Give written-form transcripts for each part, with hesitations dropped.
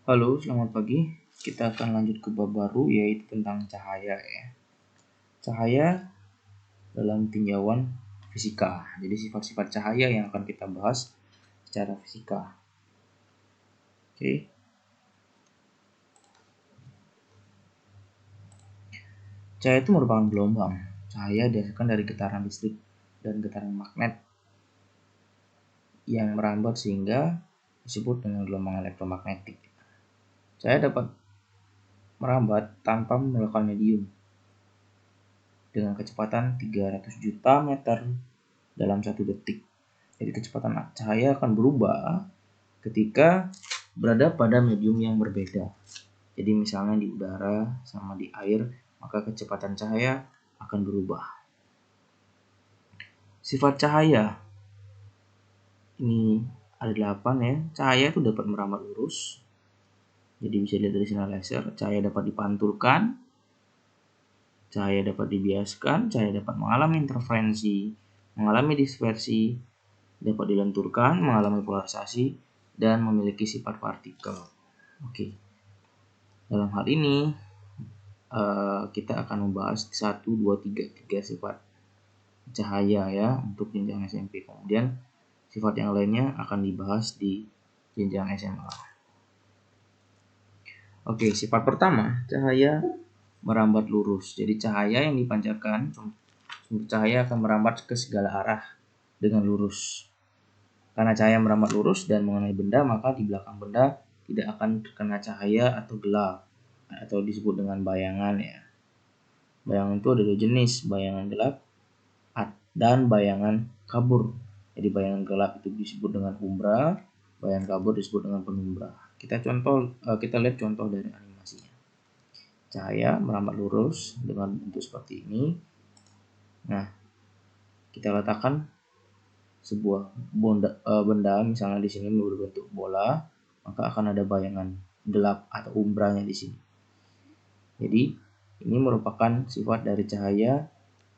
Halo, selamat pagi. Kita akan lanjut ke bab baru, yaitu tentang cahaya ya. Cahaya dalam tinjauan fisika. Jadi sifat-sifat cahaya yang akan kita bahas secara fisika. Oke. Cahaya itu merupakan gelombang. Cahaya dihasilkan dari getaran listrik dan getaran magnet yang merambat sehingga disebut dengan gelombang elektromagnetik. Cahaya dapat merambat tanpa melakukan medium dengan kecepatan 300 juta meter dalam 1 detik. Jadi kecepatan cahaya akan berubah ketika berada pada medium yang berbeda. Jadi misalnya di udara sama di air, maka kecepatan cahaya akan berubah. Sifat cahaya ini ada 8 ya. Cahaya itu dapat merambat lurus. Jadi bisa dilihat dari sinar laser. Cahaya dapat dipantulkan, cahaya dapat dibiaskan, cahaya dapat mengalami interferensi, mengalami dispersi, dapat dilenturkan, mengalami polarisasi, dan memiliki sifat partikel. Oke. Dalam hal ini kita akan membahas 1, 2, 3 sifat cahaya ya untuk jenjang SMP. Kemudian sifat yang lainnya akan dibahas di jenjang SMA. Oke, sifat pertama, cahaya merambat lurus. Jadi cahaya yang dipancarkan, sumber cahaya akan merambat ke segala arah dengan lurus. Karena cahaya merambat lurus dan mengenai benda, maka di belakang benda tidak akan terkena cahaya atau gelap, atau disebut dengan bayangan ya. Bayangan itu ada 2 jenis, bayangan gelap dan bayangan kabur. Jadi bayangan gelap itu disebut dengan umbra, bayangan kabur disebut dengan penumbra. Kita lihat contoh dari animasinya. Cahaya merambat lurus dengan bentuk seperti ini. Nah, kita letakkan sebuah benda misalnya di sini berbentuk bola, maka akan ada bayangan gelap atau umbranya di sini. Jadi ini merupakan sifat dari cahaya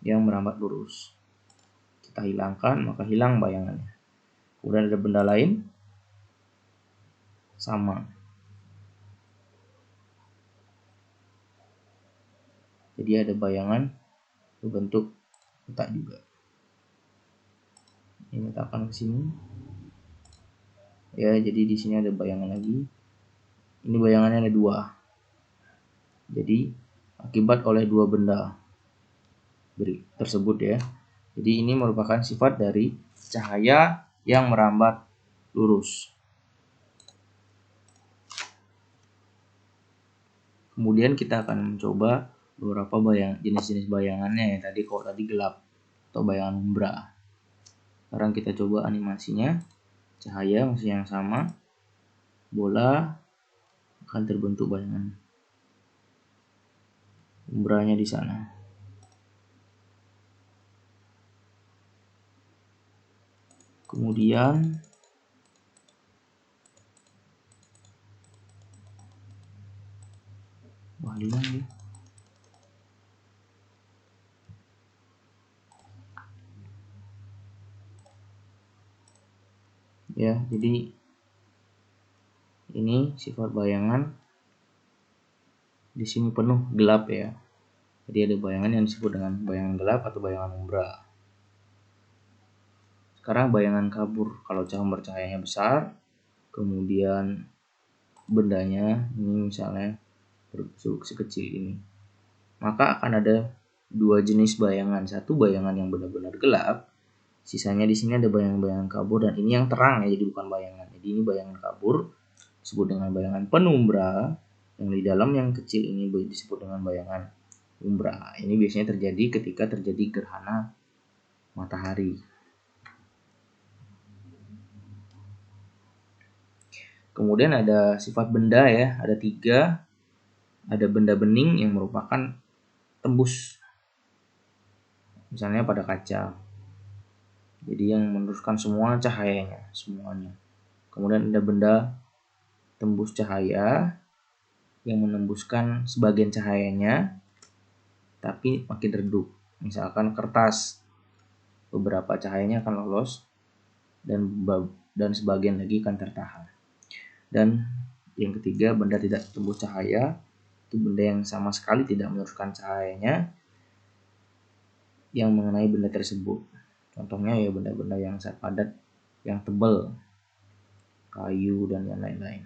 yang merambat lurus. Kita hilangkan, maka hilang bayangannya. Kemudian ada benda lain sama. Jadi ada bayangan berbentuk kotak juga. Ini letakkan ke sini. Ya, jadi di sini ada bayangan lagi. Ini bayangannya ada 2. Jadi akibat oleh 2 benda tersebut ya. Jadi ini merupakan sifat dari cahaya yang merambat lurus. Kemudian kita akan mencoba beberapa jenis-jenis bayangannya ya. Kalau tadi gelap atau bayangan umbra. Sekarang kita coba animasinya. Cahaya masih yang sama. Bola akan terbentuk bayangan umbranya di sana. Kemudian hilang ya. Ya, jadi ini sifat bayangan di sini penuh gelap ya. Jadi ada bayangan yang disebut dengan bayangan gelap atau bayangan umbra. Sekarang bayangan kabur. Kalau sumber cahayanya besar, kemudian bendanya ini misalnya sekecil ini, maka akan ada 2 jenis bayangan. Satu bayangan yang benar-benar gelap, sisanya di sini ada bayangan-bayangan kabur, dan ini yang terang ya, jadi bukan bayangan. Jadi ini bayangan kabur disebut dengan bayangan penumbra, yang di dalam yang kecil ini disebut dengan bayangan umbra. Ini biasanya terjadi ketika terjadi gerhana matahari. Kemudian ada sifat benda ya, ada 3. Ada benda bening yang merupakan tembus, misalnya pada kaca. Jadi yang meneruskan semua cahayanya, semuanya. Kemudian ada benda tembus cahaya yang menembuskan sebagian cahayanya, tapi makin redup. Misalkan kertas, beberapa cahayanya akan lolos dan sebagian lagi akan tertahan. Dan Yang ketiga, benda tidak tembus cahaya. Itu benda yang sama sekali tidak meneruskan cahayanya yang mengenai benda tersebut. Contohnya ya benda-benda yang zat padat, yang tebal, kayu dan yang lain-lain.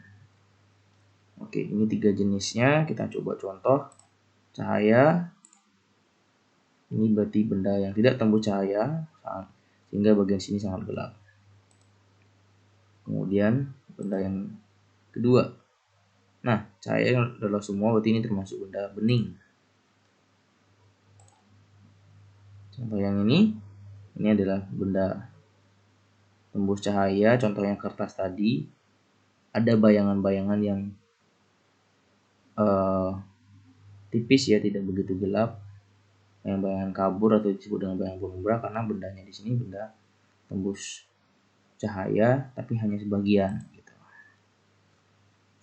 Oke, ini 3 jenisnya. Kita coba contoh. Cahaya, ini berarti benda yang tidak tembus cahaya, sehingga bagian sini sangat gelap. Kemudian benda yang kedua. Nah, cahaya adalah semua, berarti ini termasuk benda bening. Contoh yang ini adalah benda tembus cahaya, contohnya kertas tadi. Ada bayangan-bayangan yang tipis ya, tidak begitu gelap. Bayangan kabur atau disebut dengan bayangan penumbra karena bendanya di sini benda tembus cahaya tapi hanya sebagian gitu.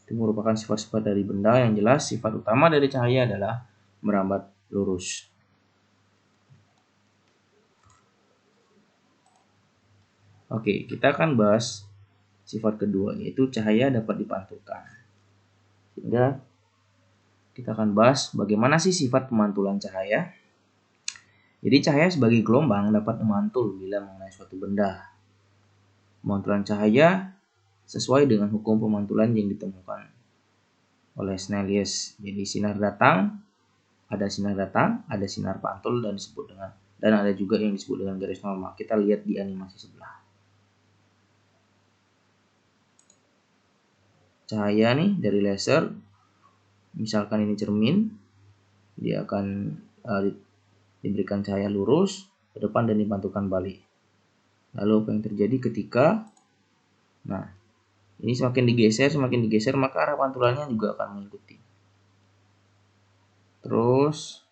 Itu merupakan sifat-sifat dari benda. Yang jelas sifat utama dari cahaya adalah merambat lurus. Oke, kita akan bahas sifat kedua, yaitu cahaya dapat dipantulkan. Sehingga kita akan bahas bagaimana sih sifat pemantulan cahaya. Jadi cahaya sebagai gelombang dapat memantul bila mengenai suatu benda. Pemantulan cahaya sesuai dengan hukum pemantulan yang ditemukan oleh Snellius. Jadi sinar datang, ada sinar pantul dan ada juga yang disebut dengan garis normal. Kita lihat di animasi sebelah. Cahaya nih dari laser, misalkan ini cermin, dia akan diberikan cahaya lurus ke depan dan dipantulkan balik. Lalu apa yang terjadi ketika ini semakin digeser, maka arah pantulannya juga akan mengikuti. Terus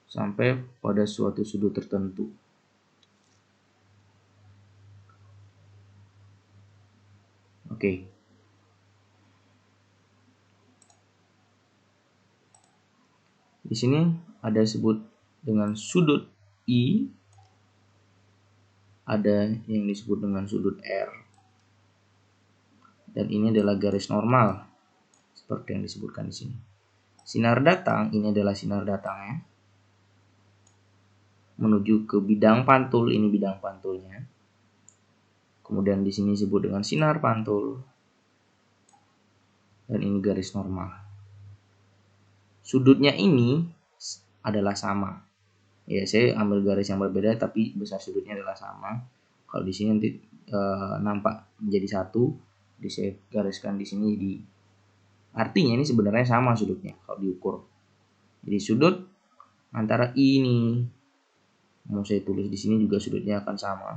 sampai pada suatu sudut tertentu. Oke. Di sini ada disebut dengan sudut I, ada yang disebut dengan sudut R. Dan ini adalah garis normal seperti yang disebutkan di sini. Sinar datang, ini adalah sinar datangnya menuju ke bidang pantul, ini bidang pantulnya. Kemudian di sini disebut dengan sinar pantul. Dan ini garis normal. Sudutnya ini adalah sama. Ya, saya ambil garis yang berbeda tapi besar sudutnya adalah sama. Kalau di sini nanti nampak menjadi satu, jadi saya gariskan di sini artinya ini sebenarnya sama sudutnya kalau diukur. Jadi sudut antara ini, mau saya tulis di sini juga sudutnya akan sama.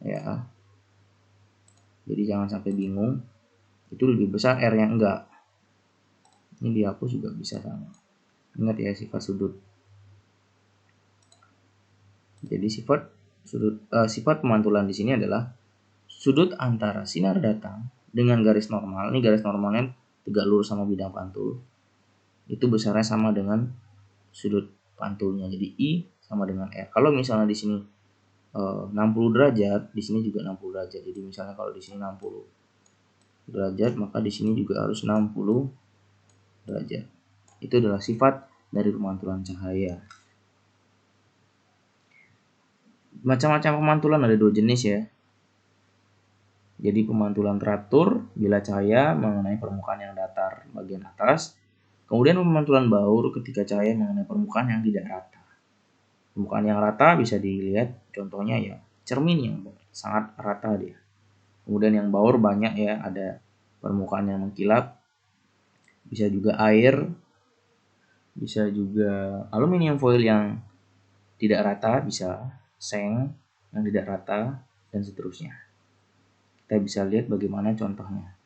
Ya. Jadi jangan sampai bingung. Itu lebih besar R-nya enggak. Ini dihapus juga bisa sama. Ingat ya sifat sudut. Jadi sifat pemantulan di sini adalah sudut antara sinar datang dengan garis normal. Ini garis normalnya tegak lurus sama bidang pantul. Itu besarnya sama dengan sudut pantulnya. Jadi I sama dengan R. Kalau misalnya di sini 60 derajat, di sini juga 60 derajat. Jadi misalnya kalau di sini 60 derajat, maka di sini juga harus 60 derajat. Itu adalah sifat dari pemantulan cahaya. Macam-macam pemantulan ada 2 jenis ya. Jadi pemantulan teratur bila cahaya mengenai permukaan yang datar bagian atas. Kemudian pemantulan baur ketika cahaya mengenai permukaan yang tidak rata. Permukaan yang rata bisa dilihat contohnya ya cermin yang sangat rata dia. Kemudian yang baur banyak ya, ada permukaan yang mengkilap. Bisa juga air, bisa juga aluminium foil yang tidak rata, bisa seng yang tidak rata, dan seterusnya. Kita bisa lihat bagaimana contohnya.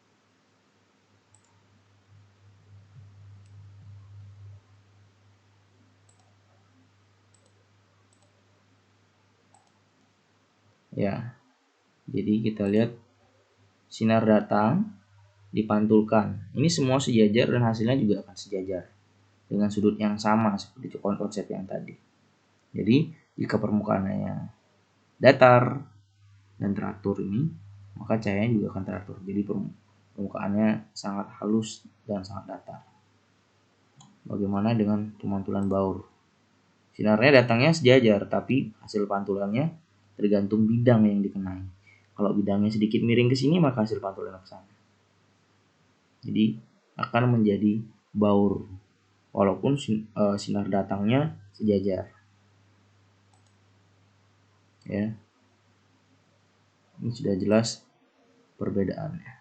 Ya, jadi kita lihat sinar datang, dipantulkan. Ini semua sejajar dan hasilnya juga akan sejajar dengan sudut yang sama seperti konsep yang tadi. Jadi jika permukaannya datar dan teratur ini, maka cahayanya juga akan teratur. Jadi permukaannya sangat halus dan sangat datar. Bagaimana dengan pemantulan baur? Sinarnya datangnya sejajar, tapi hasil pantulannya tergantung bidang yang dikenai. Kalau bidangnya sedikit miring ke sini, maka hasil pantulan ke sana. Jadi akan menjadi baur, walaupun sinar datangnya sejajar. Ya, ini sudah jelas perbedaannya.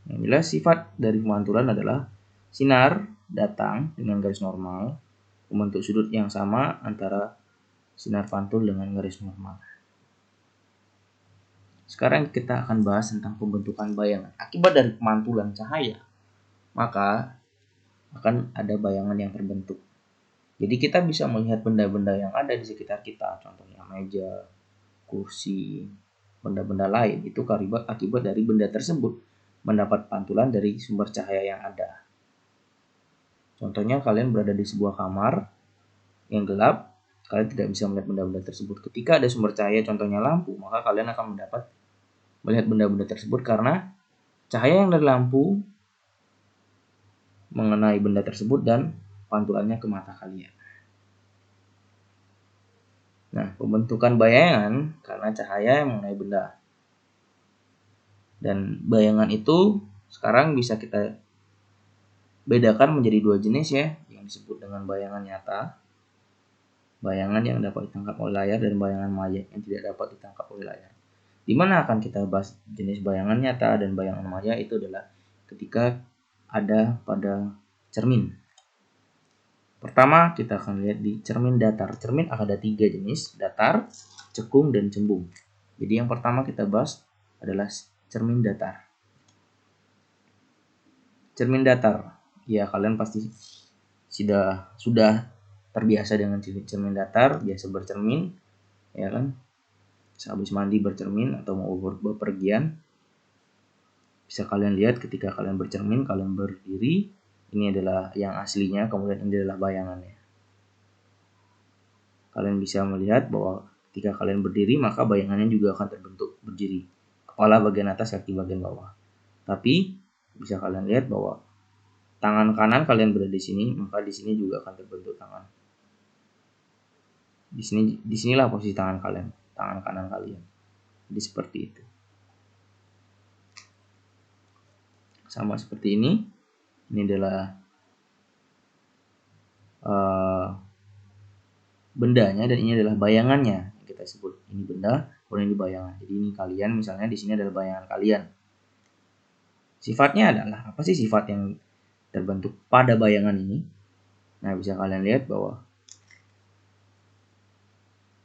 Yang jelas sifat dari pemantulan adalah sinar datang dengan garis normal, membentuk sudut yang sama antara sinar pantul dengan garis normal. Sekarang kita akan bahas tentang pembentukan bayangan. Akibat dari pemantulan cahaya, maka akan ada bayangan yang terbentuk. Jadi kita bisa melihat benda-benda yang ada di sekitar kita, contohnya meja, kursi, benda-benda lain, itu akibat dari benda tersebut mendapat pantulan dari sumber cahaya yang ada. Contohnya kalian berada di sebuah kamar yang gelap, kalian tidak bisa melihat benda-benda tersebut. Ketika ada sumber cahaya, contohnya lampu, maka kalian akan melihat benda-benda tersebut karena cahaya yang dari lampu mengenai benda tersebut dan pantulannya ke mata kalian. Nah, pembentukan bayangan karena cahaya yang mengenai benda. Dan bayangan itu sekarang bisa kita bedakan menjadi dua jenis ya, yang disebut dengan bayangan nyata, bayangan yang dapat ditangkap oleh layar, dan bayangan maya yang tidak dapat ditangkap oleh layar. Di mana akan kita bahas jenis bayangan nyata dan bayangan maya itu adalah ketika ada pada cermin. Pertama kita akan lihat di cermin datar. Cermin ada 3 jenis, datar, cekung, dan cembung. Jadi yang pertama kita bahas adalah cermin datar. Cermin datar, ya kalian pasti sudah terbiasa dengan cermin datar, biasa bercermin, ya kan? Sehabis mandi bercermin atau mau bepergian, bisa kalian lihat ketika kalian bercermin, kalian berdiri, ini adalah yang aslinya, kemudian ini adalah bayangannya. Kalian bisa melihat bahwa ketika kalian berdiri, maka bayangannya juga akan terbentuk berdiri. Kepala bagian atas, kaki bagian bawah. Tapi bisa kalian lihat bahwa tangan kanan kalian berada di sini, maka di sini juga akan terbentuk tangan. Disinilah posisi tangan kalian, tangan kanan kalian. Jadi seperti itu. Sama seperti ini. Ini adalah bendanya dan ini adalah bayangannya yang kita sebut. Ini benda, kemudian ini bayangan. Jadi ini kalian, misalnya di sini adalah bayangan kalian. Sifatnya adalah apa sih sifat yang terbentuk pada bayangan ini? Nah, bisa kalian lihat bahwa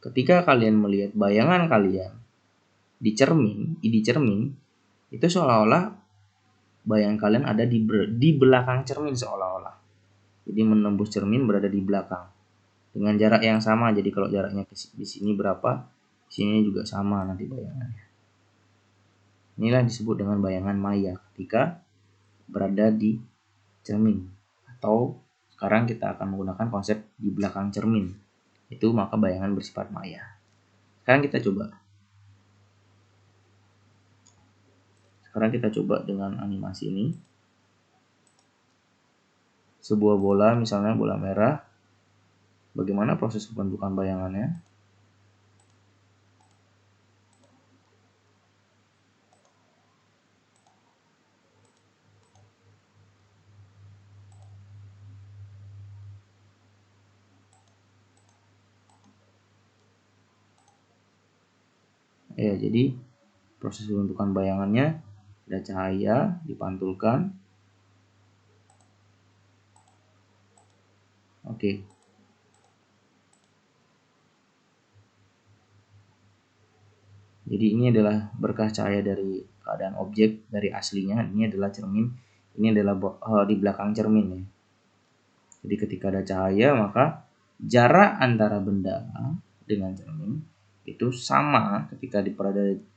ketika kalian melihat bayangan kalian di cermin, itu seolah-olah bayangan kalian ada di belakang cermin seolah-olah. Jadi menembus cermin berada di belakang dengan jarak yang sama. Jadi kalau jaraknya di sini berapa, di sini juga sama nanti bayangannya. Inilah disebut dengan bayangan maya ketika berada di cermin, atau sekarang kita akan menggunakan konsep di belakang cermin. Itu maka bayangan bersifat maya. Sekarang kita coba dengan animasi ini. Sebuah bola, misalnya bola merah. Bagaimana proses pembentukan bayangannya? Ya, jadi proses pembentukan bayangannya ada cahaya dipantulkan. Oke. Jadi ini adalah berkah cahaya dari keadaan objek dari aslinya. Ini adalah cermin. Ini adalah di belakang cermin ya. Jadi ketika ada cahaya, maka jarak antara benda dengan cermin itu sama ketika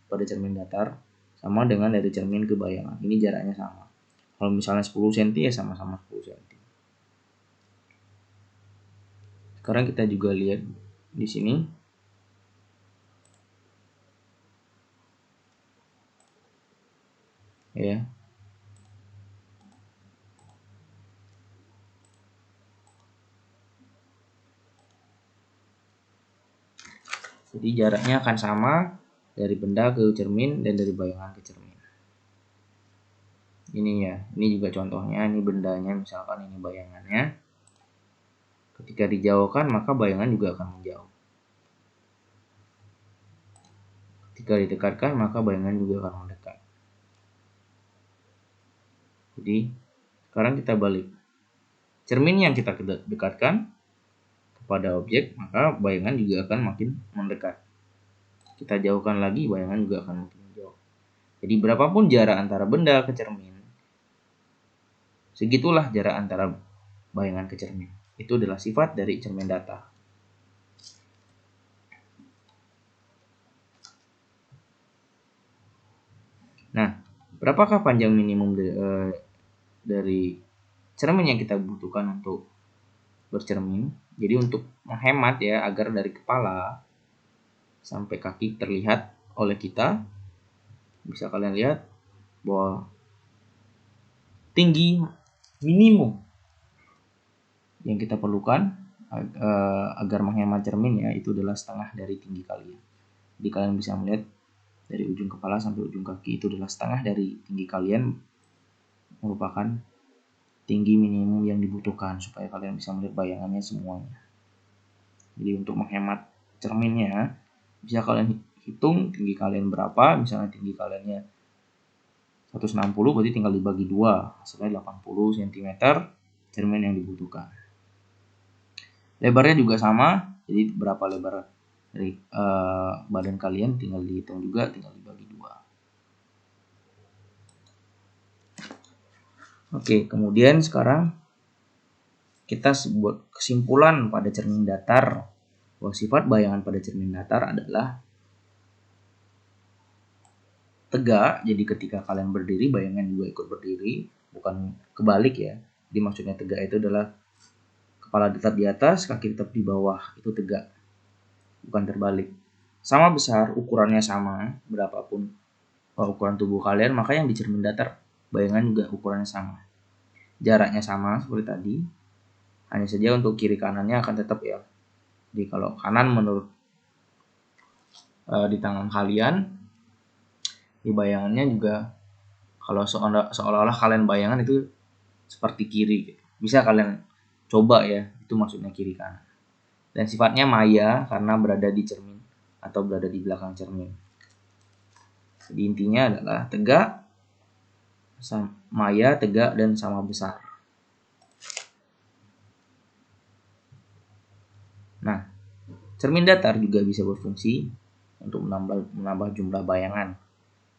pada cermin datar, sama dengan dari cermin ke bayangan. Ini jaraknya sama. Kalau misalnya 10 cm ya sama-sama 10 cm. Sekarang kita juga lihat di sini. ya. Jadi jaraknya akan sama dari benda ke cermin dan dari bayangan ke cermin. Ini ya, ini juga contohnya, ini bendanya, misalkan ini bayangannya. Ketika dijauhkan maka bayangan juga akan menjauh. Ketika didekatkan maka bayangan juga akan mendekat. Jadi sekarang kita balik. Cermin yang kita dekatkan kepada objek, maka bayangan juga akan makin mendekat. Kita jauhkan lagi, bayangan juga akan makin menjauh. Jadi berapapun jarak antara benda ke cermin, segitulah jarak antara bayangan ke cermin. Itu adalah sifat dari cermin datar. Nah, berapakah panjang minimum dari cermin yang kita butuhkan untuk bercermin? Jadi untuk menghemat ya, agar dari kepala sampai kaki terlihat oleh kita, bisa kalian lihat bahwa tinggi minimum yang kita perlukan agar menghemat cermin ya, itu adalah setengah dari tinggi kalian. Jadi kalian bisa melihat dari ujung kepala sampai ujung kaki itu adalah setengah dari tinggi kalian, merupakan tinggi minimum yang dibutuhkan supaya kalian bisa melihat bayangannya semuanya. Jadi untuk menghemat cerminnya, bisa kalian hitung tinggi kalian berapa. Misalnya tinggi kaliannya 160, berarti tinggal dibagi 2, hasilnya 80 cm cermin yang dibutuhkan. Lebarnya juga sama, jadi berapa lebar dari badan kalian tinggal dihitung juga, tinggal dibagi 2. Oke, kemudian sekarang kita buat kesimpulan pada cermin datar, bahwa sifat bayangan pada cermin datar adalah tegak. Jadi ketika kalian berdiri, bayangan juga ikut berdiri, bukan kebalik ya. Jadi maksudnya tegak itu adalah kepala tetap di atas, kaki tetap di bawah, itu tegak, bukan terbalik. Sama besar, ukurannya sama, berapapun ukuran tubuh kalian, maka yang di cermin datar bayangan juga ukurannya sama. Jaraknya sama seperti tadi, hanya saja untuk kiri kanannya akan tetap ya. Jadi kalau kanan menurut di tangan kalian, di bayangannya juga kalau seolah-olah kalian bayangan itu seperti kiri gitu. Bisa kalian coba ya, itu maksudnya kiri kanan. Dan sifatnya maya karena berada di cermin atau berada di belakang cermin. Jadi intinya adalah tegak, maya, tegak, dan sama besar. Nah, cermin datar juga bisa berfungsi untuk menambah jumlah bayangan,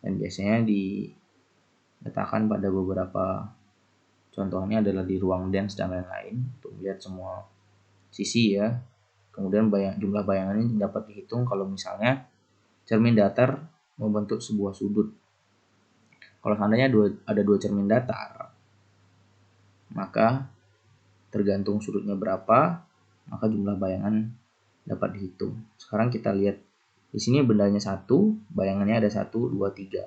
dan biasanya diletakkan pada beberapa, contohnya adalah di ruang dance dan lain-lain, untuk melihat semua sisi ya. Kemudian jumlah bayangan ini dapat dihitung kalau misalnya cermin datar membentuk sebuah sudut. Kalau seandainya ada dua cermin datar, maka tergantung sudutnya berapa, maka jumlah bayangan dapat dihitung. Sekarang kita lihat di sini bendanya 1, bayangannya ada 1, 2, 3.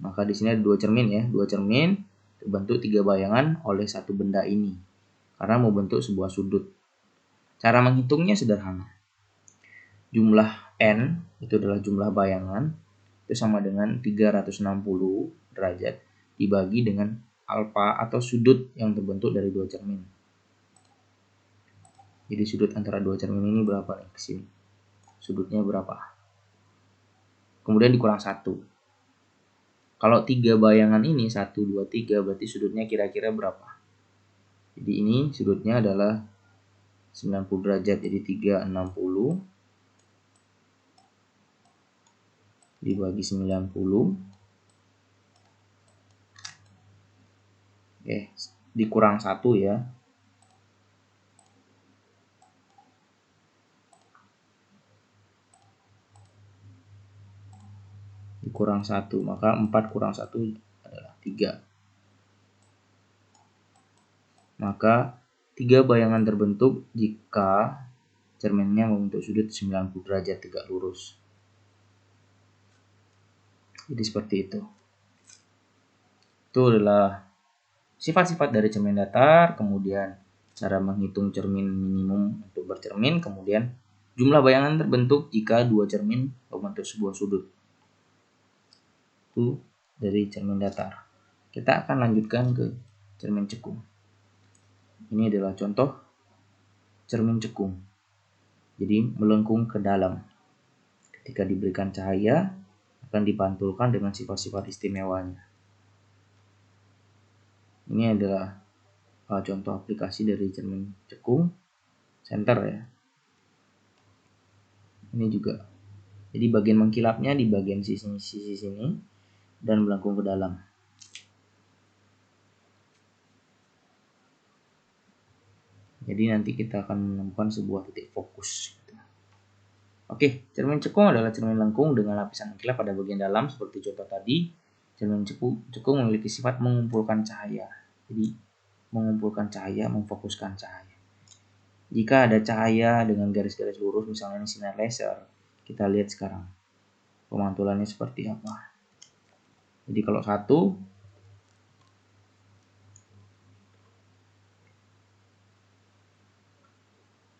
Maka di sini ada 2 cermin ya, 2 cermin terbentuk 3 bayangan oleh satu benda ini, karena mau bentuk sebuah sudut. Cara menghitungnya sederhana. Jumlah N itu adalah jumlah bayangan, itu sama dengan 360 derajat dibagi dengan alfa atau sudut yang terbentuk dari 2 cermin. Jadi sudut antara 2 cermin ini berapa nih ke sini? Sudutnya berapa? Kemudian dikurang 1. Kalau 3 bayangan ini 1, 2, 3, berarti sudutnya kira-kira berapa? Jadi ini sudutnya adalah 90 derajat. Jadi 360 dibagi 90. Dikurang 1 ya. Dikurang 1, maka 4 kurang 1 adalah 3. Maka 3 bayangan terbentuk jika cerminnya membentuk sudut 90 derajat tegak lurus. Jadi seperti itu. Itu adalah sifat-sifat dari cermin datar, kemudian cara menghitung cermin minimum untuk bercermin, kemudian jumlah bayangan terbentuk jika dua cermin membentuk sebuah sudut. Itu dari cermin datar. Kita akan lanjutkan ke cermin cekung. Ini adalah contoh cermin cekung. Jadi melengkung ke dalam. Ketika diberikan cahaya, akan dipantulkan dengan sifat-sifat istimewanya. Ini adalah contoh aplikasi dari cermin cekung center ya. Ini juga. Jadi bagian mengkilapnya di bagian sisi sini dan melengkung ke dalam. Jadi nanti kita akan menemukan sebuah titik fokus. Oke, cermin cekung adalah cermin lengkung dengan lapisan mengkilap pada bagian dalam seperti contoh tadi. Cermin cekung memiliki sifat mengumpulkan cahaya. Jadi mengumpulkan cahaya, memfokuskan cahaya. Jika ada cahaya dengan garis-garis lurus, misalnya ini sinar laser, kita lihat sekarang pemantulannya seperti apa. Jadi kalau satu,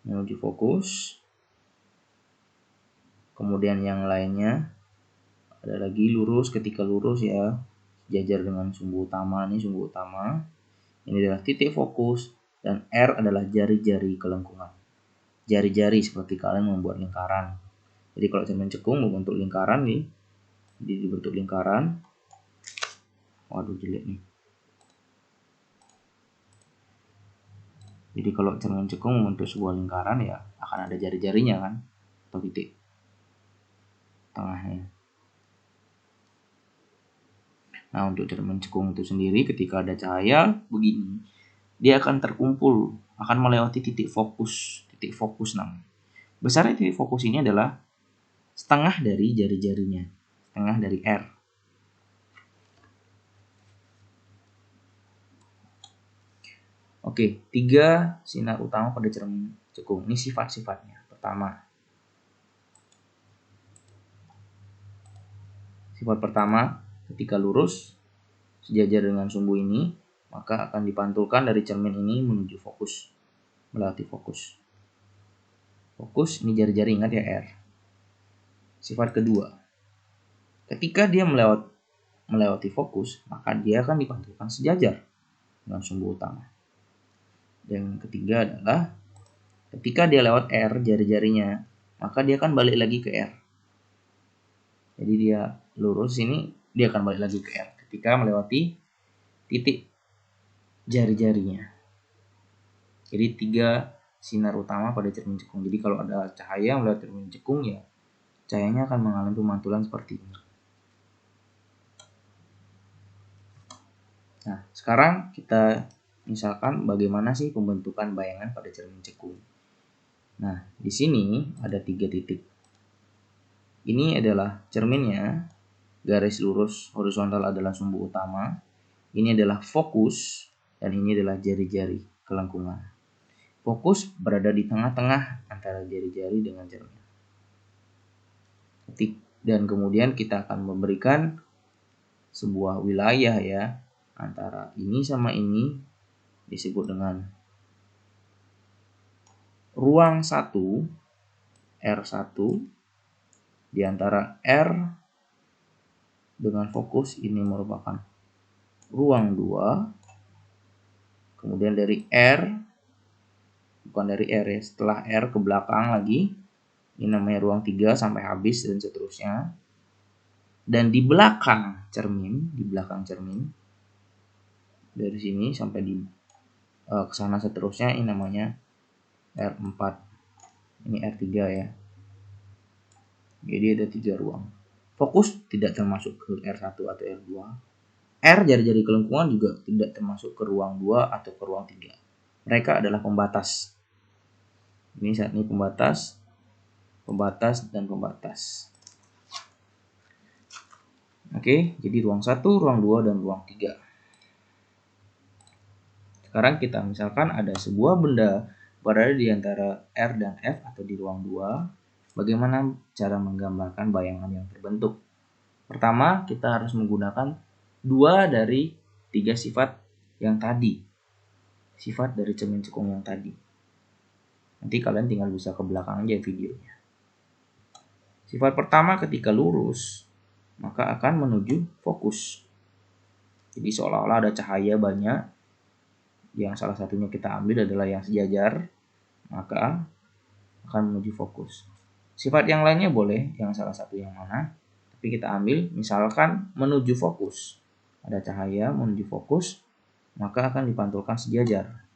menuju fokus, kemudian yang lainnya ada lagi lurus. Ketika lurus ya sejajar dengan sumbu utama. Ini sumbu utama, ini adalah titik fokus, dan R adalah jari-jari kelengkungan. Jari-jari seperti kalian membuat lingkaran. Jadi kalau cermin cekung membentuk lingkaran nih, jadi dibentuk lingkaran. Waduh, jelek nih. Jadi kalau cermin cekung membentuk sebuah lingkaran ya akan ada jari-jarinya kan, atau titik tengahnya. Nah, untuk cermin cekung itu sendiri ketika ada cahaya begini, dia akan terkumpul, akan melewati titik fokus namanya. Besarnya titik fokus ini adalah setengah dari jari-jarinya, setengah dari R. Oke, 3 sinar utama pada cermin cekung. Ini sifat-sifatnya. Sifat pertama, ketika lurus sejajar dengan sumbu ini, maka akan dipantulkan dari cermin ini menuju fokus, melewati fokus. Fokus, ini jari-jari, ingat ya R. Sifat kedua, ketika dia melewati fokus, maka dia akan dipantulkan sejajar dengan sumbu utama. Dan ketiga adalah ketika dia lewat R, jari-jarinya, maka dia akan balik lagi ke R. Jadi dia lurus ini, dia akan balik lagi ke R ketika melewati titik jari-jarinya. Jadi 3 sinar utama pada cermin cekung. Jadi kalau ada cahaya melewati cermin cekung ya cahayanya akan mengalami pemantulan seperti ini. Nah, sekarang kita misalkan bagaimana sih pembentukan bayangan pada cermin cekung. Nah, di sini ada 3 titik. Ini adalah cerminnya, garis lurus horizontal adalah sumbu utama, ini adalah fokus, dan ini adalah jari-jari kelengkungan. Fokus berada di tengah-tengah antara jari-jari dengan cermin. Dan kemudian kita akan memberikan sebuah wilayah ya, antara ini sama ini disebut dengan ruang 1, R1, di antara R dengan fokus ini merupakan ruang 2. Kemudian dari R, bukan dari R ya, setelah R ke belakang lagi, ini namanya ruang 3 sampai habis dan seterusnya. Dan di belakang cermin, dari sini sampai di ke sana seterusnya, ini namanya R4. Ini R3 ya. Jadi ada 3 ruang. Fokus tidak termasuk ke R1 atau R2. R, jari-jari kelengkungan, juga tidak termasuk ke ruang 2 atau ke ruang 3. Mereka adalah pembatas. Ini saat ini pembatas, dan pembatas. Oke, jadi ruang 1, ruang 2, dan ruang 3. Sekarang kita misalkan ada sebuah benda berada di antara R dan F atau di ruang 2. Bagaimana cara menggambarkan bayangan yang terbentuk? Pertama, kita harus menggunakan 2 dari 3 sifat yang tadi. Sifat dari cermin cekung yang tadi. Nanti kalian tinggal bisa ke belakang aja videonya. Sifat pertama ketika lurus, maka akan menuju fokus. Jadi seolah-olah ada cahaya banyak, yang salah satunya kita ambil adalah yang sejajar, maka akan menuju fokus. Sifat yang lainnya boleh, yang salah satu yang mana, tapi kita ambil misalkan menuju fokus. Ada cahaya menuju fokus, maka akan dipantulkan sejajar.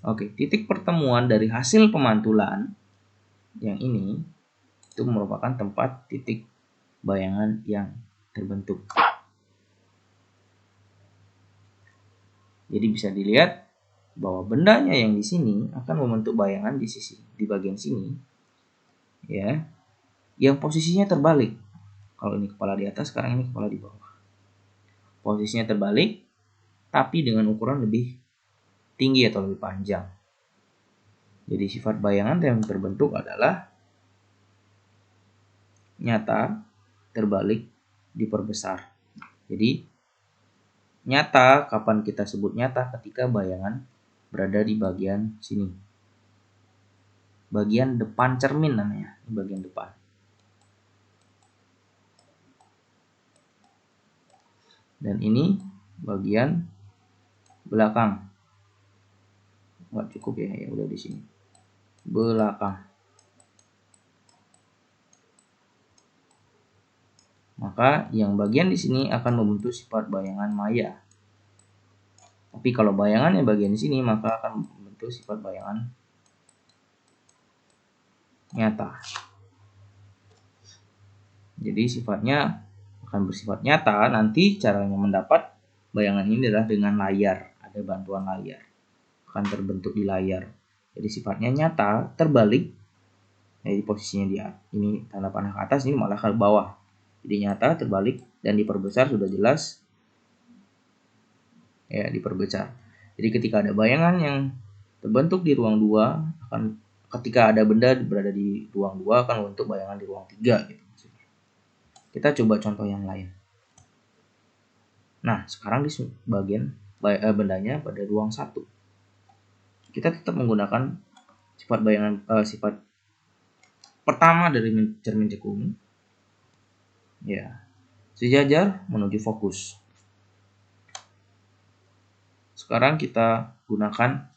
Oke, titik pertemuan dari hasil pemantulan yang ini itu merupakan tempat titik bayangan yang terbentuk. Jadi bisa dilihat bahwa bendanya yang di sini akan membentuk bayangan di bagian sini, ya, yang posisinya terbalik. Kalau ini kepala di atas, sekarang ini kepala di bawah. Posisinya terbalik, tapi dengan ukuran lebih tinggi atau lebih panjang. Jadi sifat bayangan yang terbentuk adalah nyata, terbalik, diperbesar. Jadi nyata, kapan kita sebut nyata? Ketika bayangan berada di bagian sini. Bagian depan cermin namanya, ini bagian depan. Dan ini bagian belakang. Nggak cukup ya udah di sini. Belakang. Maka yang bagian di sini akan membentuk sifat bayangan maya. Tapi kalau bayangannya bagian di sini, maka akan membentuk sifat bayangan nyata. Jadi sifatnya akan bersifat nyata. Nanti caranya mendapat bayangan ini adalah dengan layar. Ada bantuan layar. Akan terbentuk di layar. Jadi sifatnya nyata, terbalik. Jadi posisinya dia ini tanda panah ke atas, ini malah ke bawah. Jadi nyata, terbalik, dan diperbesar sudah jelas. Ya, diperbesar. Jadi ketika ada bayangan yang terbentuk di ruang 2, ketika ada benda berada di ruang 2 akan membentuk bayangan di ruang 3 gitu. Kita coba contoh yang lain. Nah, sekarang di bagian bendanya pada ruang 1. Kita tetap menggunakan sifat bayangan sifat pertama dari cermin cekung. Ya. Sejajar menuju fokus. Sekarang kita gunakan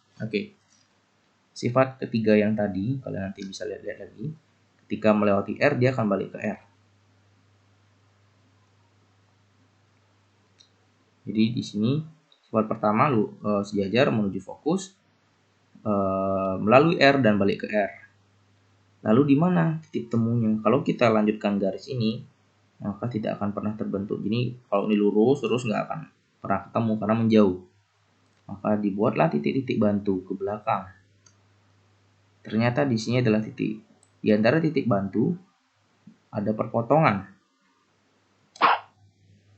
sifat ketiga yang tadi, kalian nanti bisa lihat lagi. Ketika melewati R, dia akan balik ke R. Jadi di sini sifat pertama sejajar menuju fokus melalui R dan balik ke R. Lalu di mana titik temunya? Kalau kita lanjutkan garis ini, maka tidak akan pernah terbentuk. Jadi kalau ini lurus terus nggak akan pernah ketemu karena menjauh. Maka dibuatlah titik-titik bantu ke belakang. Ternyata di sini adalah titik. Di antara titik bantu ada perpotongan.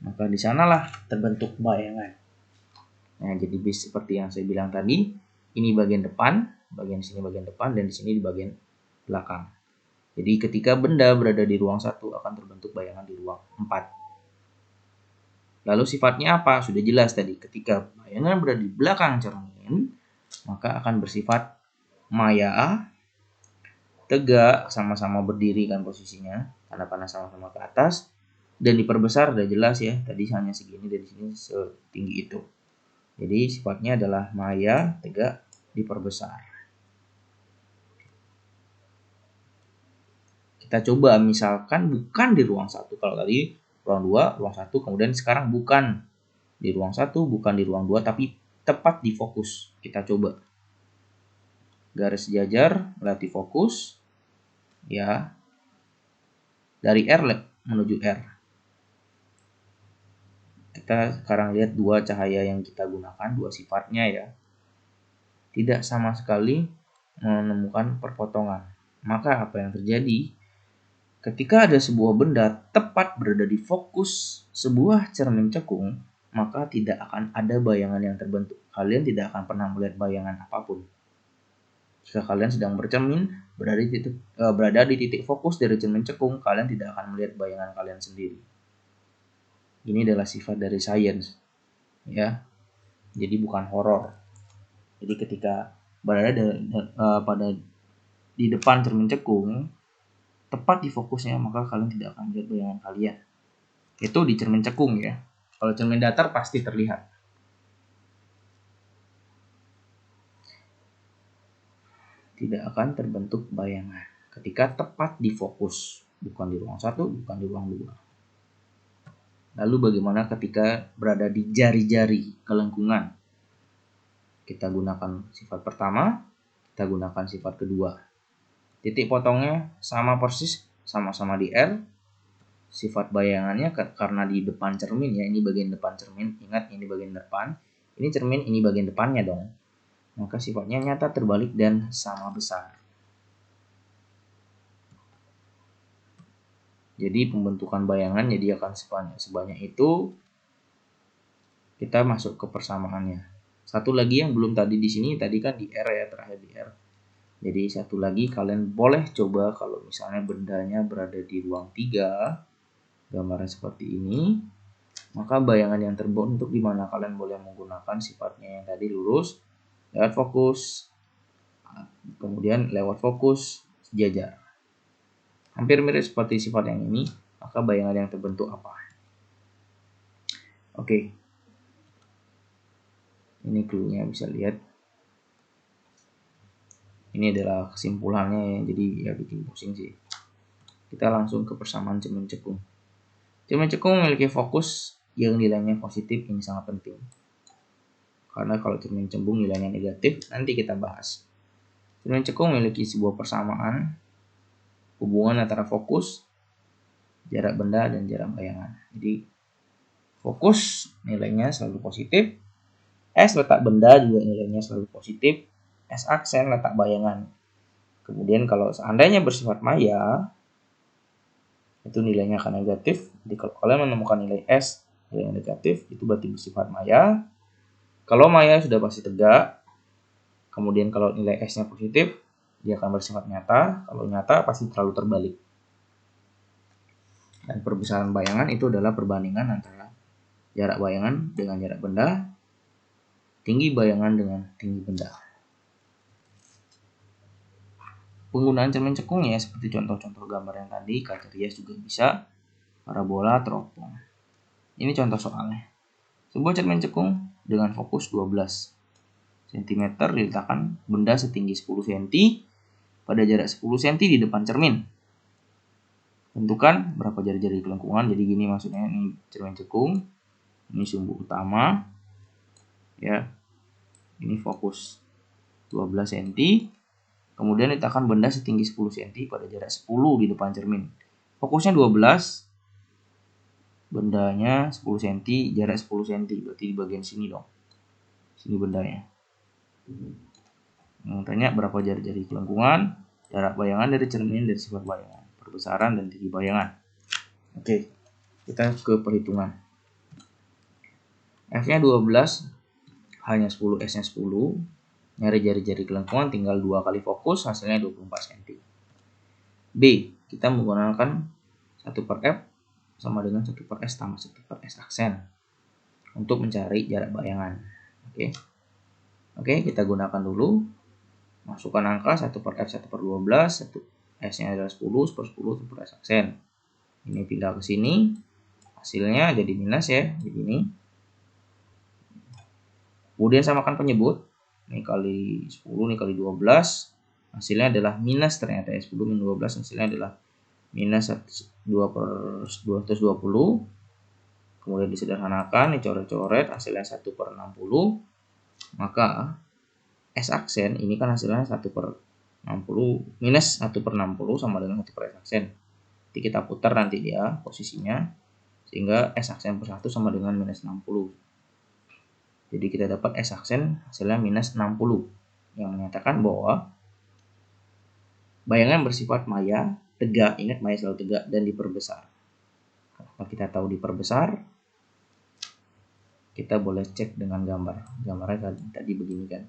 Maka di sanalah terbentuk bayangan. Nah, jadi seperti yang saya bilang tadi, ini bagian depan, bagian sini bagian depan, dan di sini di bagian belakang. Jadi ketika benda berada di ruang 1 akan terbentuk bayangan di ruang 4. Lalu sifatnya apa? Sudah jelas tadi. Ketika bayangan berada di belakang cermin, maka akan bersifat maya, tegak, sama-sama berdiri kan posisinya, tanda panah sama-sama ke atas, dan diperbesar udah jelas ya. Tadi hanya segini, dari sini setinggi itu. Jadi sifatnya adalah maya, tegak, diperbesar. Kita coba misalkan bukan di ruang 1. Kalau tadi ruang 2, ruang 1, kemudian sekarang bukan di ruang 1, bukan di ruang 2, tapi tepat di fokus. Kita coba. Garis sejajar melatih fokus. Ya. Dari R menuju R. Kita sekarang lihat dua cahaya yang kita gunakan, dua sifatnya ya. Tidak sama sekali menemukan perpotongan. Maka apa yang terjadi? Ketika ada sebuah benda tepat berada di fokus sebuah cermin cekung, maka tidak akan ada bayangan yang terbentuk. Kalian tidak akan pernah melihat bayangan apapun. Jika kalian sedang bercermin, berada di titik fokus dari cermin cekung, kalian tidak akan melihat bayangan kalian sendiri. Ini adalah sifat dari sains, ya. Jadi bukan horor. Jadi ketika berada di depan cermin cekung, tepat di fokusnya, maka kalian tidak akan melihat bayangan kalian. Itu di cermin cekung ya. Kalau cermin datar pasti terlihat. Tidak akan terbentuk bayangan ketika tepat di fokus, bukan di ruang 1, bukan di ruang 2. Lalu bagaimana ketika berada di jari-jari kelengkungan? Kita gunakan sifat pertama, kita gunakan sifat kedua. Titik potongnya sama persis, sama-sama di R. Sifat bayangannya karena di depan cermin ya, ini bagian depan cermin. Ingat ini bagian depan, ini cermin, ini bagian depannya dong. Maka sifatnya nyata, terbalik, dan sama besar. Jadi pembentukan bayangan jadi akan sebanyak itu. Kita masuk ke persamaannya. Satu lagi yang belum tadi di sini, tadi kan di R ya, terakhir di R. Jadi satu lagi kalian boleh coba kalau misalnya bendanya berada di ruang 3, gambarnya seperti ini, maka bayangan yang terbentuk di mana kalian boleh menggunakan sifatnya yang tadi lurus, lewat fokus, kemudian lewat fokus, sejajar. Hampir mirip seperti sifat yang ini, maka bayangan yang terbentuk apa? Oke. Ini clue-nya bisa lihat. Ini adalah kesimpulannya ya, jadi ya bikin pusing sih. Kita langsung ke persamaan cermin cekung. Cermin cekung memiliki fokus yang nilainya positif, ini sangat penting. Karena kalau cermin cembung nilainya negatif, nanti kita bahas. Cermin cekung memiliki sebuah persamaan hubungan antara fokus, jarak benda, dan jarak bayangan. Jadi fokus nilainya selalu positif, S letak benda juga nilainya selalu positif, S aksen letak bayangan. Kemudian kalau seandainya bersifat maya, itu nilainya akan negatif. Jadi kalau kalian menemukan nilai S yang negatif, itu berarti bersifat maya. Kalau maya sudah pasti tegak. Kemudian kalau nilai S-nya positif, dia akan bersifat nyata. Kalau nyata pasti terlalu terbalik. Dan perbesaran bayangan itu adalah perbandingan antara jarak bayangan dengan jarak benda, tinggi bayangan dengan tinggi benda. Penggunaan cermin cekung ya seperti contoh-contoh gambar yang tadi, kaca rias juga bisa, parabola, teropong. Ini contoh soalnya. Sebuah cermin cekung dengan fokus 12 cm diletakkan benda setinggi 10 cm pada jarak 10 cm di depan cermin. Tentukan berapa jari-jari kelengkungan. Jadi gini maksudnya, ini cermin cekung, ini sumbu utama, ya. Ini fokus 12 cm. Kemudian letakkan benda setinggi 10 cm pada jarak 10 di depan cermin. Fokusnya 12, bendanya 10 cm, jarak 10 cm. Berarti di bagian sini dong. Sini bendanya. Tanya berapa jari-jari kelengkungan, jarak bayangan dari cermin, dari sifat bayangan, perbesaran dan tinggi bayangan. Oke, kita ke perhitungan. F-nya 12, hanya 10, S-nya 10. Nyari jari-jari kelengkungan tinggal 2 kali fokus, hasilnya 24 cm. B, kita menggunakan 1 per F sama dengan 1 per S tambah 1 per S aksen untuk mencari jarak bayangan. Oke, kita gunakan dulu. Masukkan angka 1 per F, 1 per 12, S-nya adalah 10, 1 per 10, 1 per S aksen. Ini pindah ke sini, hasilnya jadi minus ya, jadi ini. Kemudian samakan penyebut, ini kali 10, ini kali 12, hasilnya adalah minus ternyata ya, 10 min 12 hasilnya adalah minus 2 per 220. Kemudian disederhanakan, dicoret-coret, hasilnya 1 per 60. Maka S aksen ini kan hasilnya 1 per 60 minus 1 per 60 sama dengan 1 per S aksen. Jadi kita putar nanti dia posisinya, sehingga S aksen per 1 sama dengan minus 60. Jadi kita dapat S aksen hasilnya minus 60, yang menyatakan bahwa bayangan bersifat maya, tegak, ingat maya selalu tegak, dan diperbesar. Kalau kita tahu diperbesar, kita boleh cek dengan gambarnya tadi begini kan.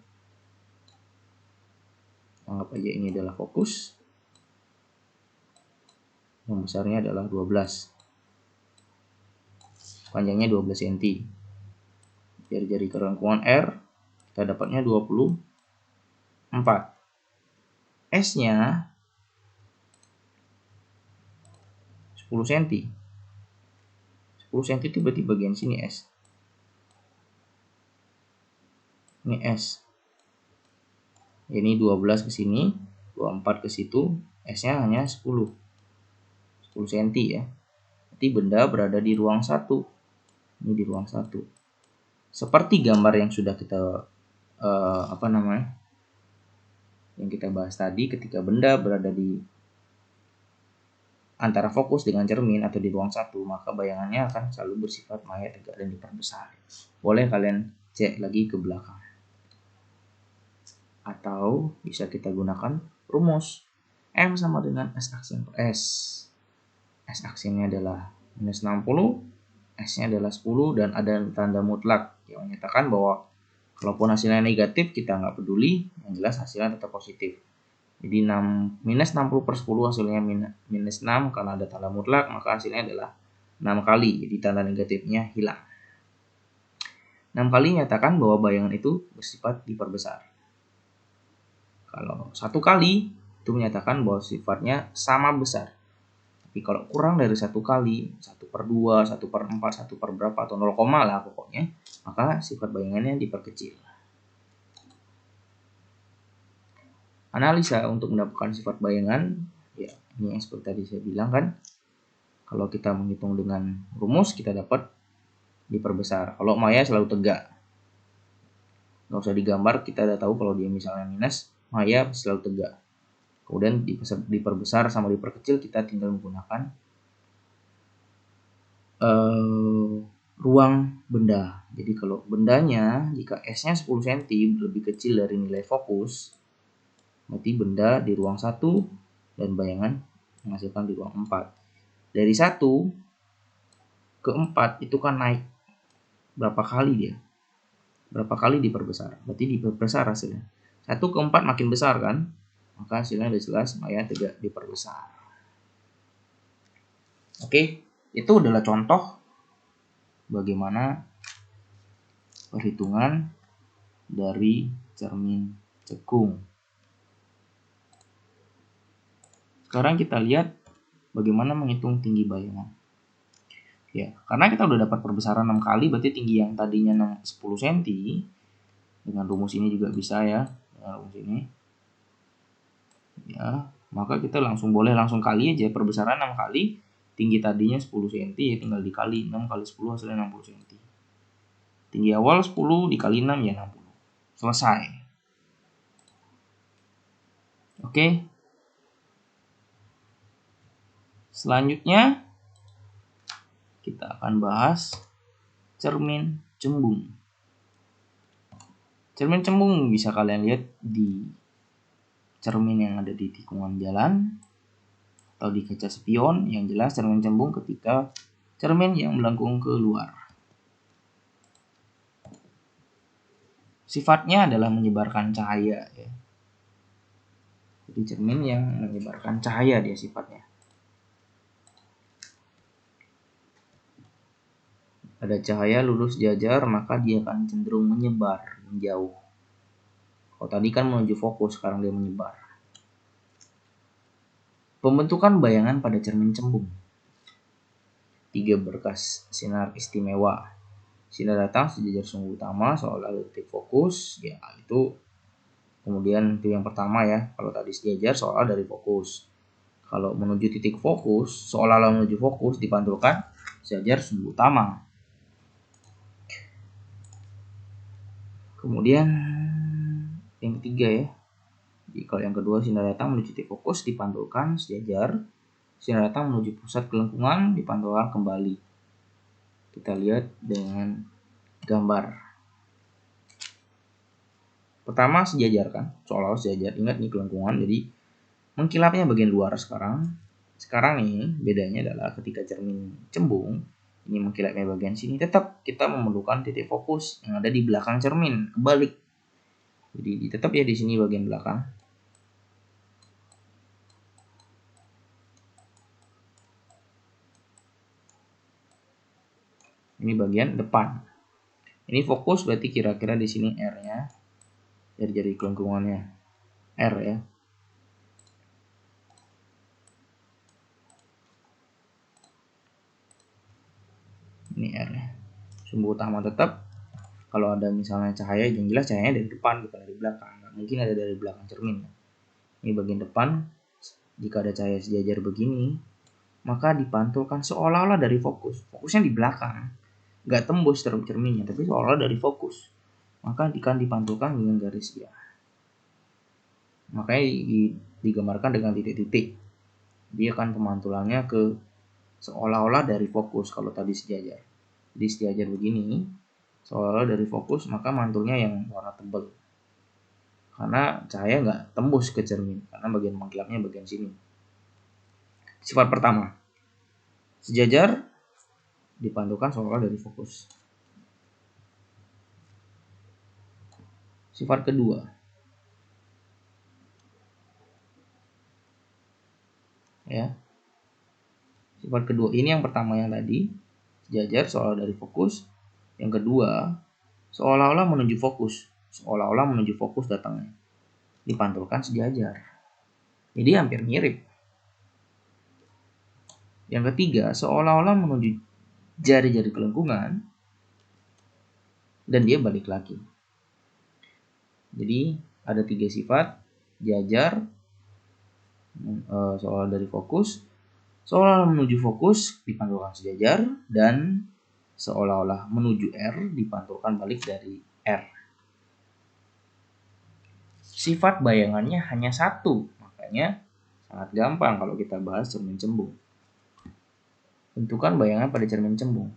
Anggap aja ini adalah fokus, yang besarnya adalah 12. panjangnya 12 cm. Jari-jari kerengkungan R kita dapatnya 24. S-nya 10 cm. 10 cm itu berarti bagian sini S. Ini S. Ini 12 ke sini, 24 ke situ, S-nya hanya 10 cm ya. Berarti benda berada di ruang 1. Ini di ruang 1. Seperti gambar yang sudah kita yang kita bahas tadi, ketika benda berada di antara fokus dengan cermin atau di ruang 1, maka bayangannya akan selalu bersifat maya, tegak, dan diperbesar. Boleh kalian cek lagi ke belakang. Atau bisa kita gunakan rumus M sama dengan S aksin per S. S aksinnya adalah minus 60, S-nya adalah 10, dan ada tanda mutlak yang menyatakan bahwa kalaupun hasilnya negatif kita nggak peduli, yang jelas hasilnya tetap positif. Jadi minus 60 per 10 hasilnya minus 6, karena ada tanda mutlak maka hasilnya adalah 6 kali, jadi tanda negatifnya hilang. 6 kali nyatakan bahwa bayangan itu bersifat diperbesar. Kalau 1 kali itu menyatakan bahwa sifatnya sama besar. Tapi kalau kurang dari 1 kali, 1/2, 1/4, 1 per berapa, atau 0, lah pokoknya, maka sifat bayangannya diperkecil. Analisa untuk mendapatkan sifat bayangan, ya ini yang seperti tadi saya bilang kan, kalau kita menghitung dengan rumus kita dapat diperbesar. Kalau maya selalu tegak, nggak usah digambar, kita udah tahu kalau dia misalnya minus, maya selalu tegak. Kemudian diperbesar sama diperkecil kita tinggal menggunakan ruang benda. Jadi kalau bendanya, jika S-nya 10 cm lebih kecil dari nilai fokus, berarti benda di ruang 1 dan bayangan menghasilkan di ruang 4. Dari 1 ke 4 itu kan naik berapa kali dia? Berapa kali diperbesar? Berarti diperbesar hasilnya. 1 ke 4 makin besar kan? Maka hasilnya udah jelas maya tegak diperbesar. Oke, itu adalah contoh bagaimana perhitungan dari cermin cekung. Sekarang kita lihat bagaimana menghitung tinggi bayangan. Ya, karena kita udah dapat perbesaran 6 kali, berarti tinggi yang tadinya 10 cm, dengan rumus ini juga bisa ya, dengan rumus ini. Ya, maka kita boleh langsung kali aja perbesaran 6 kali, tinggi tadinya 10 cm, ya tinggal dikali 6 kali 10 hasilnya 60 cm. Tinggi awal 10 dikali 6 ya 60. Selesai. Oke. Selanjutnya kita akan bahas cermin cembung. Cermin cembung bisa kalian lihat di cermin yang ada di tikungan jalan atau di kaca spion. Yang jelas cermin cembung ketika cermin yang melengkung keluar. Sifatnya adalah menyebarkan cahaya ya. Jadi cermin yang menyebarkan cahaya dia sifatnya. Ada cahaya lurus jajar, maka dia akan cenderung menyebar, menjauh. Kalau tadi kan menuju fokus, sekarang dia menyebar. Pembentukan bayangan pada cermin cembung. 3 berkas sinar istimewa. Sinar datang sejajar sumbu utama seolah titik fokus, ya itu. Kemudian itu yang pertama ya, kalau tadi sejajar seolah dari fokus. Kalau menuju titik fokus, seolah-olah menuju fokus, dipantulkan sejajar sumbu utama. Kemudian yang ketiga ya, jadi kalau yang kedua sinar datang menuju titik fokus dipantulkan sejajar, sinar datang menuju pusat kelengkungan dipantulkan kembali. Kita lihat dengan gambar. Pertama sejajar kan, seolah-olah sejajar. Ingat nih kelengkungan, jadi mengkilapnya bagian luar sekarang. Sekarang nih bedanya adalah ketika cermin cembung, ini mengkilapnya bagian sini, tetap kita memerlukan titik fokus yang ada di belakang cermin, kebalik. Jadi tetap ya di sini bagian belakang. Ini bagian depan. Ini fokus berarti kira-kira di sini R-nya. Jari-jari kelengkungannya R ya. Ini R ya. Sumbu utama tetap. Kalau ada misalnya cahaya, yang jelas cahayanya dari depan bukan dari belakang. Nggak mungkin ada dari belakang cermin. Ini bagian depan. Jika ada cahaya sejajar begini, maka dipantulkan seolah-olah dari fokus. Fokusnya di belakang, nggak tembus cerminnya, tapi seolah-olah dari fokus. Maka akan dipantulkan dengan garis ya. Makanya digambarkan dengan titik-titik. Dia akan pemantulannya ke seolah-olah dari fokus kalau tadi sejajar. Jadi sejajar begini, seolah-olah dari fokus, maka mantulnya yang warna tebal. Karena cahaya nggak tembus ke cermin, karena bagian mengkilapnya bagian sini. Sifat pertama, sejajar dipantulkan seolah dari fokus. Sifat kedua, ya. Sifat kedua ini yang pertama yang tadi sejajar seolah dari fokus. Yang kedua, seolah-olah menuju fokus, datangnya. Dipantulkan sejajar. Jadi hampir mirip. Yang ketiga, seolah-olah menuju jari-jari kelengkungan dan dia balik lagi. Jadi ada 3 sifat, jajar, seolah dari fokus, seolah-olah menuju fokus dipantulkan sejajar, dan seolah-olah menuju R dipantulkan balik dari R. Sifat bayangannya hanya satu, makanya sangat gampang kalau kita bahas cermin cembung. Tentukan bayangan pada cermin cembung.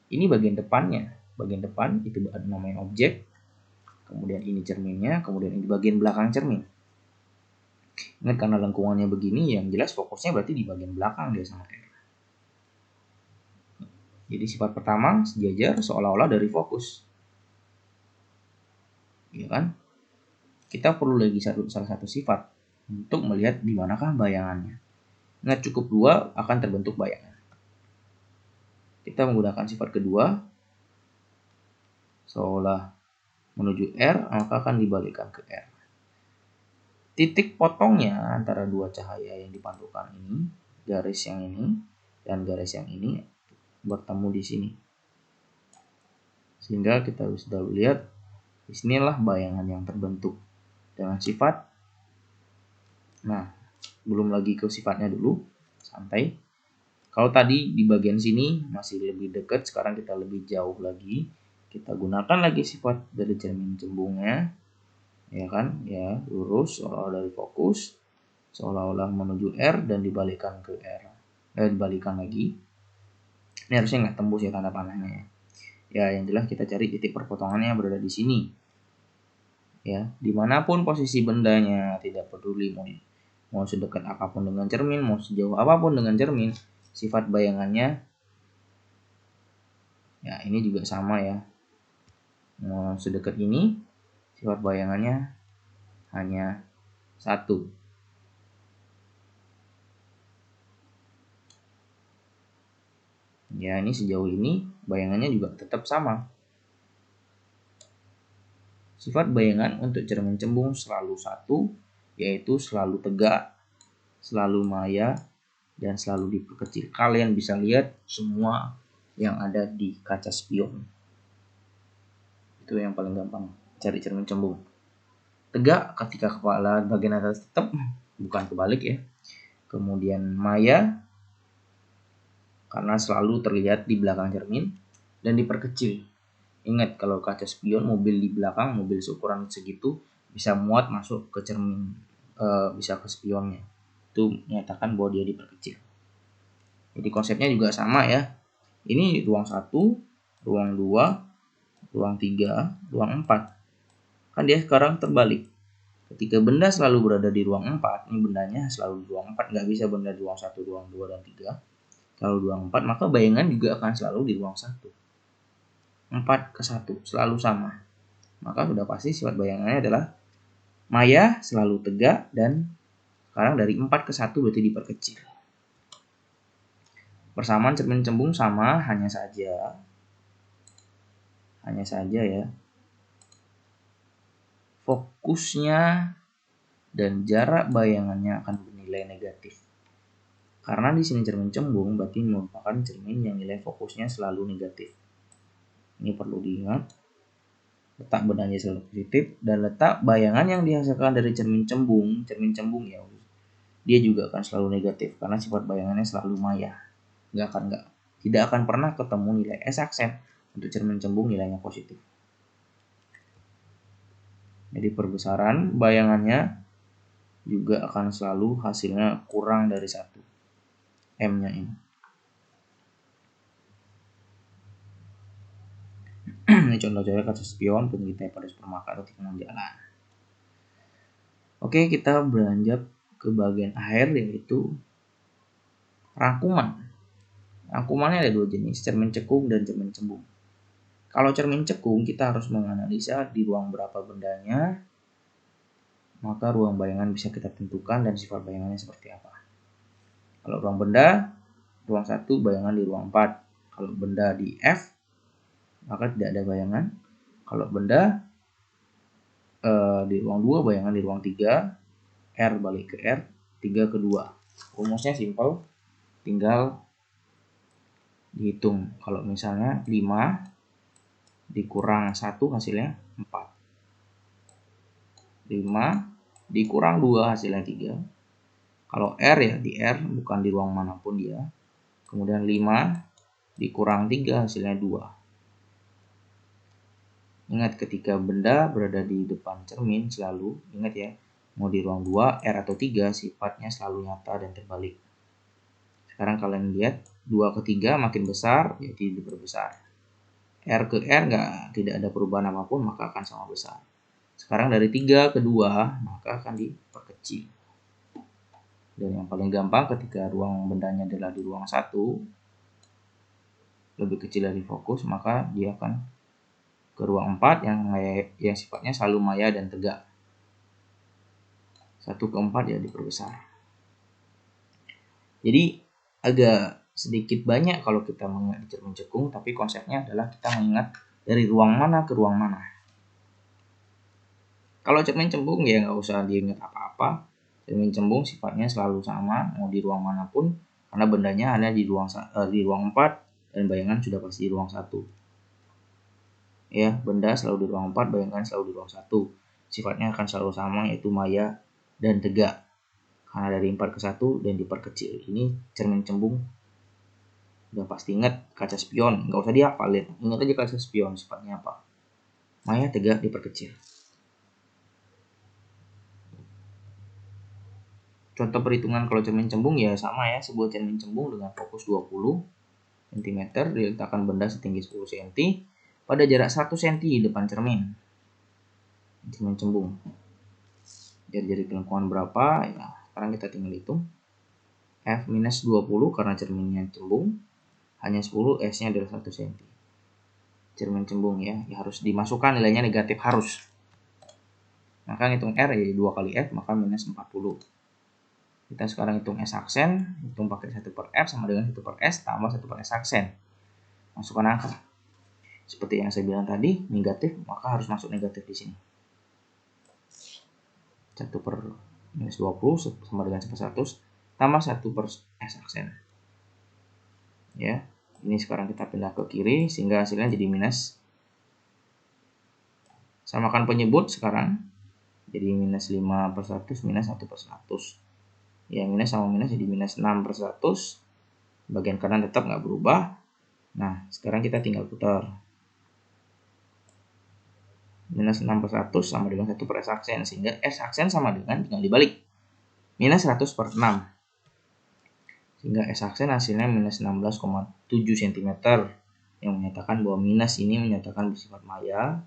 Ini bagian depannya. Bagian depan itu namanya objek. Kemudian ini cerminnya, kemudian ini bagian belakang cermin. Ingat karena lengkungannya begini, yang jelas fokusnya berarti di bagian belakang dia sama R. Jadi sifat pertama sejajar seolah-olah dari fokus. Ya kan? Kita perlu lagi salah satu sifat untuk melihat di manakah bayangannya. Ingat cukup 2 akan terbentuk bayangan. Kita menggunakan sifat kedua, seolah menuju R, maka akan dibalikkan ke R. Titik potongnya antara dua cahaya yang dipantulkan ini, garis yang ini dan garis yang ini bertemu di sini. Sehingga kita sudah lihat disinilah bayangan yang terbentuk dengan sifat. Nah, belum lagi ke sifatnya dulu, santai. Kalau tadi di bagian sini masih lebih dekat, sekarang kita lebih jauh lagi. Kita gunakan lagi sifat dari cermin cembungnya, ya kan? Ya, lurus seolah-olah dari fokus, seolah-olah menuju R dan dibalikkan ke R. Dibalikkan lagi. Ini harusnya nggak tembus ya tanda panahnya ya. Ya, yang jelas kita cari titik perpotongannya berada di sini. Ya, dimanapun posisi bendanya, tidak peduli mau sedekat apapun dengan cermin, mau sejauh apapun dengan cermin. Sifat bayangannya ya ini juga sama ya, mau sedekat ini sifat bayangannya hanya satu. Ya ini sejauh ini bayangannya juga tetap sama. Sifat bayangan untuk cermin cembung selalu satu, yaitu selalu tegak, selalu maya, dan selalu diperkecil. Kalian bisa lihat semua yang ada di kaca spion. Itu yang paling gampang cari cermin cembung. Tegak ketika kepala bagian atas tetap, bukan kebalik ya. Kemudian maya karena selalu terlihat di belakang cermin dan diperkecil. Ingat kalau kaca spion mobil di belakang, mobil seukuran segitu bisa muat masuk ke cermin, bisa ke spionnya. Itu menyatakan bahwa dia diperkecil. Jadi konsepnya juga sama ya. Ini ruang 1, ruang 2, ruang 3, ruang 4. Kan dia sekarang terbalik. Ketika benda selalu berada di ruang 4, ini bendanya selalu di ruang 4, nggak bisa benda di ruang 1, ruang 2, dan 3. Selalu di ruang 4, maka bayangan juga akan selalu di ruang 1. 4 ke 1, selalu sama. Maka sudah pasti sifat bayangannya adalah maya, selalu tegak, dan sekarang dari 4 ke 1 berarti diperkecil. Persamaan cermin cembung sama, hanya saja Hanya saja ya, fokusnya dan jarak bayangannya akan bernilai negatif. Karena di sini cermin cembung berarti merupakan cermin yang nilai fokusnya selalu negatif. Ini perlu diingat. Letak bendanya selalu positif dan letak bayangan yang dihasilkan dari cermin cembung ya, dia juga akan selalu negatif karena sifat bayangannya selalu maya. Tidak akan pernah ketemu nilai S aksen untuk cermin cembung nilainya positif. Jadi perbesaran bayangannya juga akan selalu hasilnya kurang dari 1. M-nya ini. Ini contoh-contohnya kaca spion, penelitian pada supermarket atau tikungan jalan. Oke, kita beranjak ke bagian akhir, yaitu rangkuman. Rangkumannya ada 2 jenis, cermin cekung dan cermin cembung. Kalau cermin cekung, kita harus menganalisa di ruang berapa bendanya, maka ruang bayangan bisa kita tentukan dan sifat bayangannya seperti apa. Kalau ruang benda, ruang 1 bayangan di ruang 4. Kalau benda di F, maka tidak ada bayangan. Kalau benda di ruang 2 bayangan di ruang 3, R balik ke R, 3 ke 2. Rumusnya simpel, tinggal dihitung. Kalau misalnya 5 dikurang 1 hasilnya 4. 5 dikurang 2 hasilnya 3. Kalau R ya di R, bukan di ruang manapun dia. Kemudian 5 dikurang 3 hasilnya 2. Ingat ketika benda berada di depan cermin selalu, ingat ya, mau di ruang 2, R atau 3 sifatnya selalu nyata dan terbalik. Sekarang kalian lihat 2 ke 3 makin besar, jadi diperbesar. R ke R tidak ada perubahan apapun, maka akan sama besar. Sekarang dari 3 ke 2, maka akan diperkecil. Dan yang paling gampang ketika ruang bendanya adalah di ruang 1, lebih kecil dari fokus, maka dia akan ke ruang 4 yang sifatnya selalu maya dan tegak. 1 ke 4 ya diperbesar. Jadi agak sedikit banyak kalau kita mengingat di cermin cekung, tapi konsepnya adalah kita mengingat dari ruang mana ke ruang mana. Kalau cermin cembung ya nggak usah diingat apa-apa. Cermin cembung sifatnya selalu sama mau di ruang manapun karena bendanya ada di ruang 4 dan bayangan sudah pasti di ruang 1. Ya, benda selalu di ruang 4, bayangan selalu di ruang 1. Sifatnya akan selalu sama, yaitu maya dan tegak. Karena dari 4 ke 1 dan diperkecil. Ini cermin cembung. Udah pasti ingat kaca spion, nggak usah dihafalin. Ingat aja kaca spion sifatnya apa. Maya, tegak, diperkecil. Contoh perhitungan kalau cermin cembung ya sama ya, sebuah cermin cembung dengan fokus 20 cm diletakkan benda setinggi 10 cm pada jarak 1 cm di depan cermin. Cermin cembung. Jadi kelengkungan berapa? Ya, sekarang kita tinggal hitung. F minus 20 karena cerminnya cembung, hanya 10, S-nya adalah 1 cm. Cermin cembung ya harus dimasukkan nilainya negatif harus. Maka ngitung R ya 2 kali F, maka minus 40. Kita sekarang hitung S aksen, hitung pakai 1 per F sama dengan 1 per S tambah 1 per S aksen. Masukkan angka. Seperti yang saya bilang tadi, negatif, maka harus masuk negatif di sini. 1 per minus 20 sama dengan 1 per 100 tambah 1 per S aksen. Ya, ini sekarang kita pindah ke kiri sehingga hasilnya jadi minus. Samakan penyebut sekarang. Jadi minus 5 per 100 minus 1 per 100. Ya, minus sama minus jadi minus 6 per 100. Bagian kanan tetap nggak berubah. Nah, sekarang kita tinggal putar. Minus 6 per 100 sama dengan 1 per S aksen. Sehingga S aksen sama dengan tinggal dibalik. Minus 100 per 6. Sehingga S aksen hasilnya minus 16,7 cm. Yang menyatakan bahwa minus ini menyatakan bersifat maya.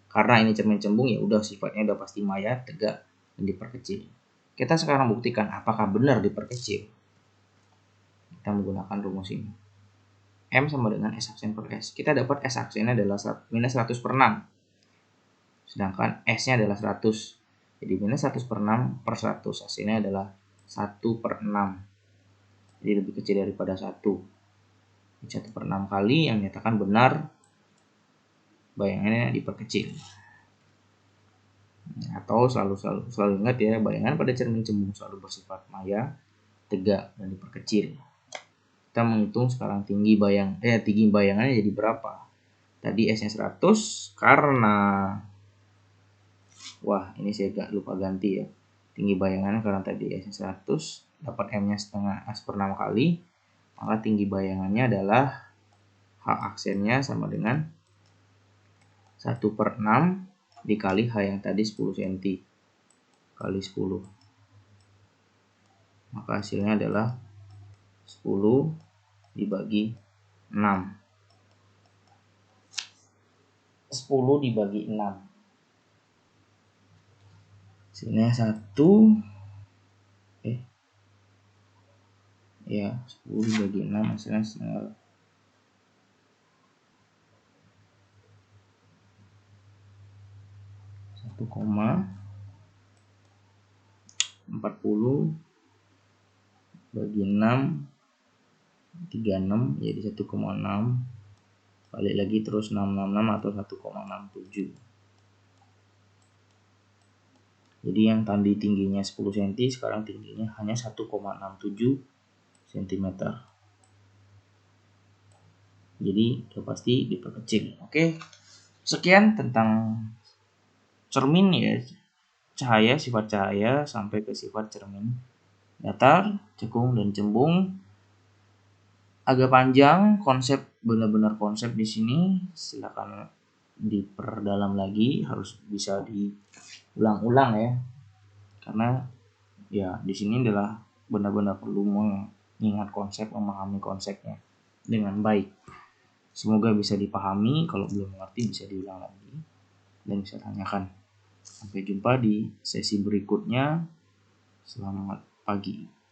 Karena ini cermin cembung ya udah sifatnya udah pasti maya, tegak, dan diperkecil. Kita sekarang buktikan apakah benar diperkecil. Kita menggunakan rumus ini. M sama dengan S aksen per S. Kita dapat S aksennya adalah minus 100 per 6. Sedangkan S-nya adalah 100. Jadi minus 100 per 6 per 100. Hasilnya adalah 1 per 6. Jadi lebih kecil daripada 1. 1 per 6 kali yang menyatakan benar bayangannya diperkecil. Atau selalu ingat ya, bayangan pada cermin cembung selalu bersifat maya, tegak, dan diperkecil. Kita menghitung sekarang tinggi bayangannya jadi berapa. Tadi S-nya 100 karena ini saya lupa ganti ya. Tinggi bayangannya karena tadi S-nya 100 dapat M-nya setengah A/6 kali, maka tinggi bayangannya adalah H aksennya sama dengan 1/6 dikali H yang tadi 10 cm kali 10. Maka hasilnya adalah 10 dibagi 6. 10 dibagi 6. Hasilnya 10 dibagi 6 hasilnya 1,40 bagi 6 36 jadi 1,6 balik lagi terus 666 atau 1,67. Jadi yang tadi tingginya 10 cm sekarang tingginya hanya 1,67 cm. Jadi udah pasti diperkecil. Oke. Sekian tentang cermin ya. Cahaya, sifat cahaya sampai ke sifat cermin datar, cekung, dan cembung. Agak panjang benar-benar konsep di sini, silakan diperdalam lagi, harus bisa diulang-ulang ya. Karena ya di sini adalah benar-benar perlu mengingat konsep, memahami konsepnya dengan baik. Semoga bisa dipahami, kalau belum mengerti bisa diulang lagi dan bisa tanyakan. Sampai jumpa di sesi berikutnya. Selamat pagi.